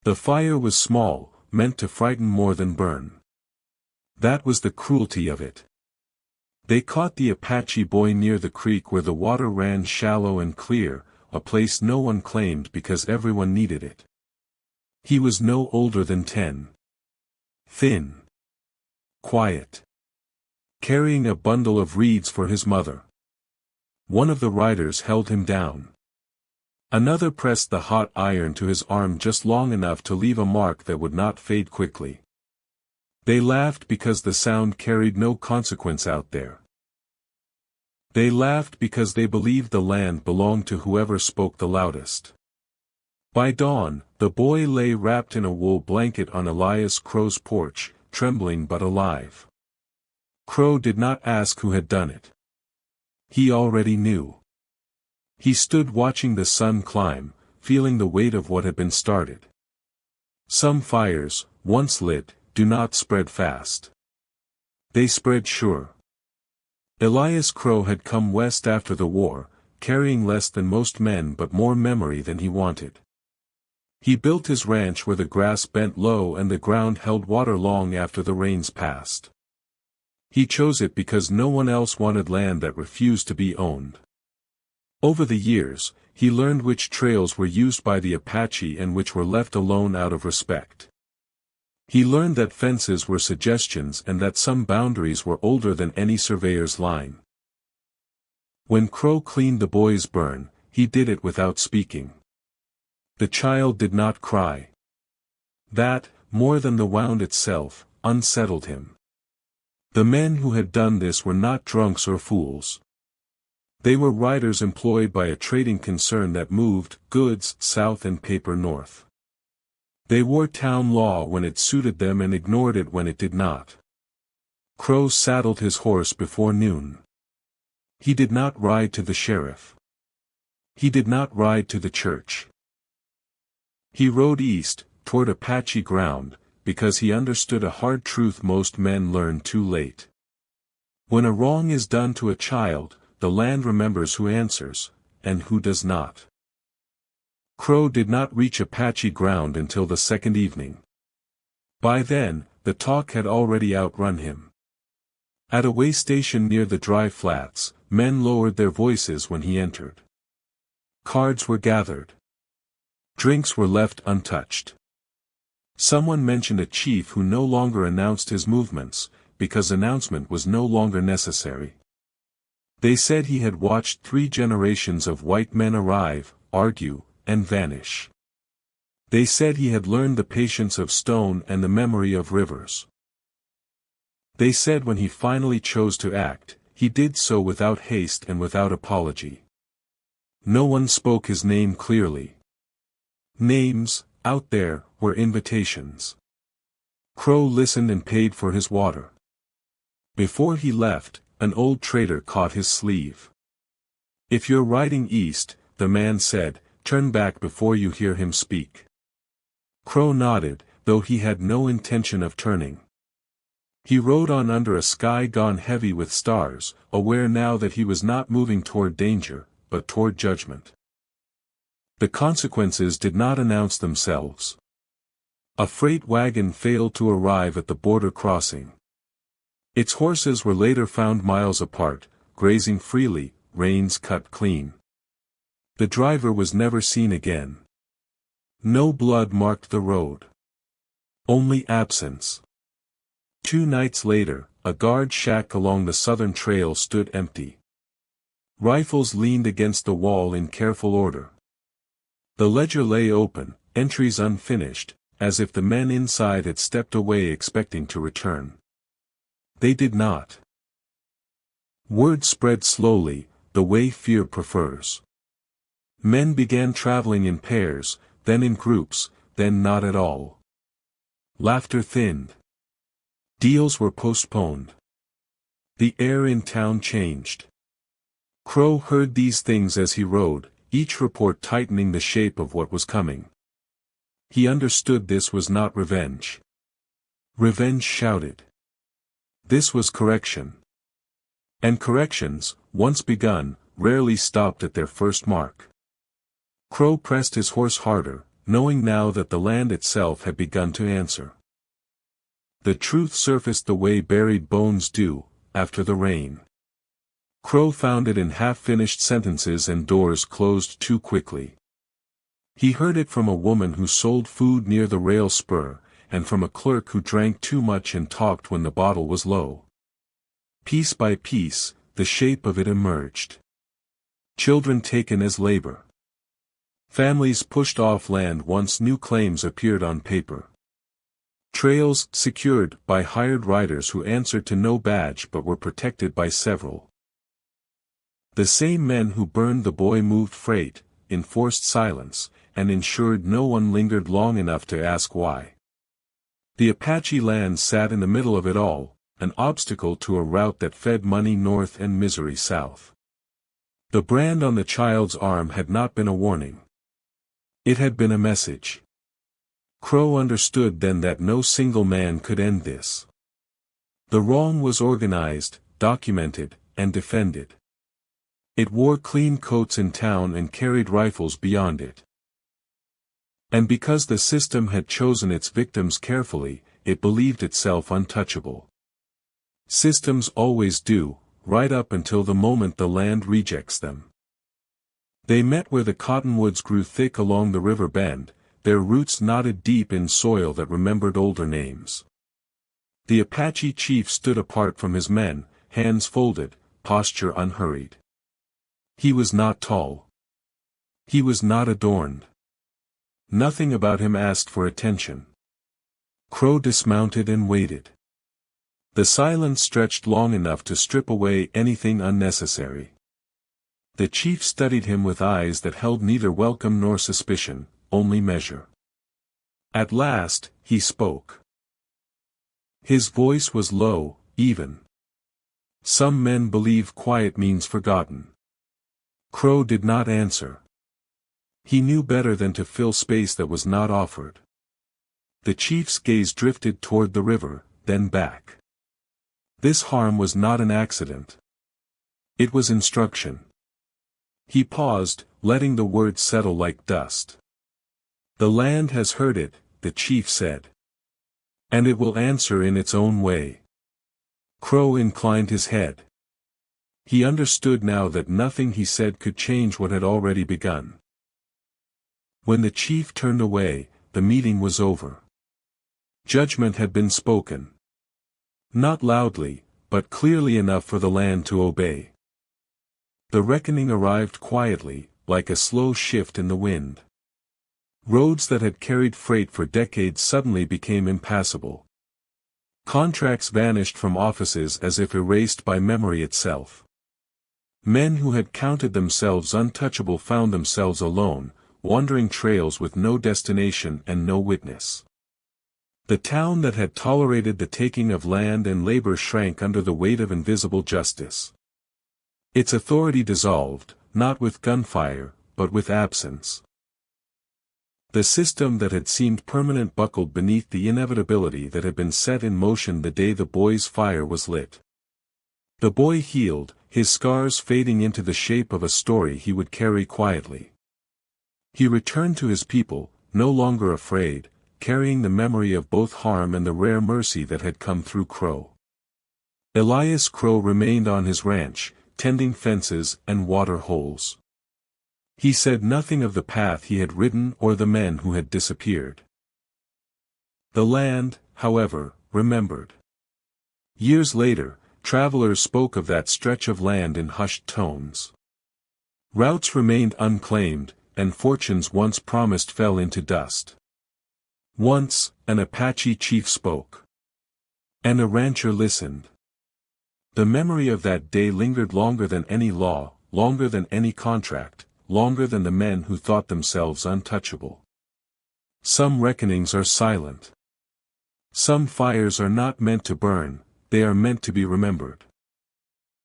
The fire was small, meant to frighten more than burn. That was the cruelty of it. They caught the Apache boy near the creek where the water ran shallow and clear, a place no one claimed because everyone needed it. He was no older than 10. Thin. Quiet. Carrying a bundle of reeds for his mother. One of the riders held him down. Another pressed the hot iron to his arm just long enough to leave a mark that would not fade quickly. They laughed because the sound carried no consequence out there. They laughed because they believed the land belonged to whoever spoke the loudest. By dawn, the boy lay wrapped in a wool blanket on Elias Crow's porch, trembling but alive. Crow did not ask who had done it. He already knew. He stood watching the sun climb, feeling the weight of what had been started. Some fires, once lit, do not spread fast. They spread sure. Elias Crow had come west after the war, carrying less than most men but more memory than he wanted. He built his ranch where the grass bent low and the ground held water long after the rains passed. He chose it because no one else wanted land that refused to be owned. Over the years, he learned which trails were used by the Apache and which were left alone out of respect. He learned that fences were suggestions and that some boundaries were older than any surveyor's line. When Crow cleaned the boy's burn, he did it without speaking. The child did not cry. That, more than the wound itself, unsettled him. The men who had done this were not drunks or fools. They were riders employed by a trading concern that moved goods south and paper north. They wore town law when it suited them and ignored it when it did not. Crow saddled his horse before noon. He did not ride to the sheriff. He did not ride to the church. He rode east, toward Apache ground, because he understood a hard truth most men learn too late. When a wrong is done to a child, the land remembers who answers, and who does not. Crow did not reach Apache ground until the second evening. By then, the talk had already outrun him. At a way station near the dry flats, men lowered their voices when he entered. Cards were gathered. Drinks were left untouched. Someone mentioned a chief who no longer announced his movements, because announcement was no longer necessary. They said he had watched 3 generations of white men arrive, argue, and vanish. They said he had learned the patience of stone and the memory of rivers. They said when he finally chose to act, he did so without haste and without apology. No one spoke his name clearly. Names, out there, were invitations. Crow listened and paid for his water. Before he left, an old trader caught his sleeve. "If you're riding east," the man said, "turn back before you hear him speak." Crow nodded, though he had no intention of turning. He rode on under a sky gone heavy with stars, aware now that he was not moving toward danger, but toward judgment. The consequences did not announce themselves. A freight wagon failed to arrive at the border crossing. Its horses were later found miles apart, grazing freely, reins cut clean. The driver was never seen again. No blood marked the road. Only absence. 2 nights later, a guard shack along the southern trail stood empty. Rifles leaned against the wall in careful order. The ledger lay open, entries unfinished, as if the men inside had stepped away expecting to return. They did not. Word spread slowly, the way fear prefers. Men began traveling in pairs, then in groups, then not at all. Laughter thinned. Deals were postponed. The air in town changed. Crow heard these things as he rode, each report tightening the shape of what was coming. He understood this was not revenge. Revenge shouted. This was correction. And corrections, once begun, rarely stopped at their first mark. Crow pressed his horse harder, knowing now that the land itself had begun to answer. The truth surfaced the way buried bones do, after the rain. Crow found it in half-finished sentences and doors closed too quickly. He heard it from a woman who sold food near the rail spur, and from a clerk who drank too much and talked when the bottle was low. Piece by piece, the shape of it emerged. Children taken as labor. Families pushed off land once new claims appeared on paper. Trails secured by hired riders who answered to no badge but were protected by several. The same men who burned the boy moved freight, enforced silence, and ensured no one lingered long enough to ask why. The Apache land sat in the middle of it all, an obstacle to a route that fed money north and misery south. The brand on the child's arm had not been a warning. It had been a message. Crow understood then that no single man could end this. The wrong was organized, documented, and defended. It wore clean coats in town and carried rifles beyond it. And because the system had chosen its victims carefully, it believed itself untouchable. Systems always do, right up until the moment the land rejects them. They met where the cottonwoods grew thick along the river bend, their roots knotted deep in soil that remembered older names. The Apache chief stood apart from his men, hands folded, posture unhurried. He was not tall. He was not adorned. Nothing about him asked for attention. Crow dismounted and waited. The silence stretched long enough to strip away anything unnecessary. The chief studied him with eyes that held neither welcome nor suspicion, only measure. At last, he spoke. His voice was low, even. Some men believe quiet means forgotten. Crow did not answer. He knew better than to fill space that was not offered. The chief's gaze drifted toward the river, then back. This harm was not an accident. It was instruction. He paused, letting the words settle like dust. The land has heard it, the chief said. And it will answer in its own way. Crow inclined his head. He understood now that nothing he said could change what had already begun. When the chief turned away, the meeting was over. Judgment had been spoken. Not loudly, but clearly enough for the land to obey. The reckoning arrived quietly, like a slow shift in the wind. Roads that had carried freight for decades suddenly became impassable. Contracts vanished from offices as if erased by memory itself. Men who had counted themselves untouchable found themselves alone, wandering trails with no destination and no witness. The town that had tolerated the taking of land and labor shrank under the weight of invisible justice. Its authority dissolved, not with gunfire, but with absence. The system that had seemed permanent buckled beneath the inevitability that had been set in motion the day the boy's fire was lit. The boy healed, his scars fading into the shape of a story he would carry quietly. He returned to his people, no longer afraid, carrying the memory of both harm and the rare mercy that had come through Crow. Elias Crow remained on his ranch, tending fences and water holes. He said nothing of the path he had ridden or the men who had disappeared. The land, however, remembered. Years later, travelers spoke of that stretch of land in hushed tones. Routes remained unclaimed, and fortunes once promised fell into dust. Once, an Apache chief spoke. And a rancher listened. The memory of that day lingered longer than any law, longer than any contract, longer than the men who thought themselves untouchable. Some reckonings are silent. Some fires are not meant to burn, they are meant to be remembered.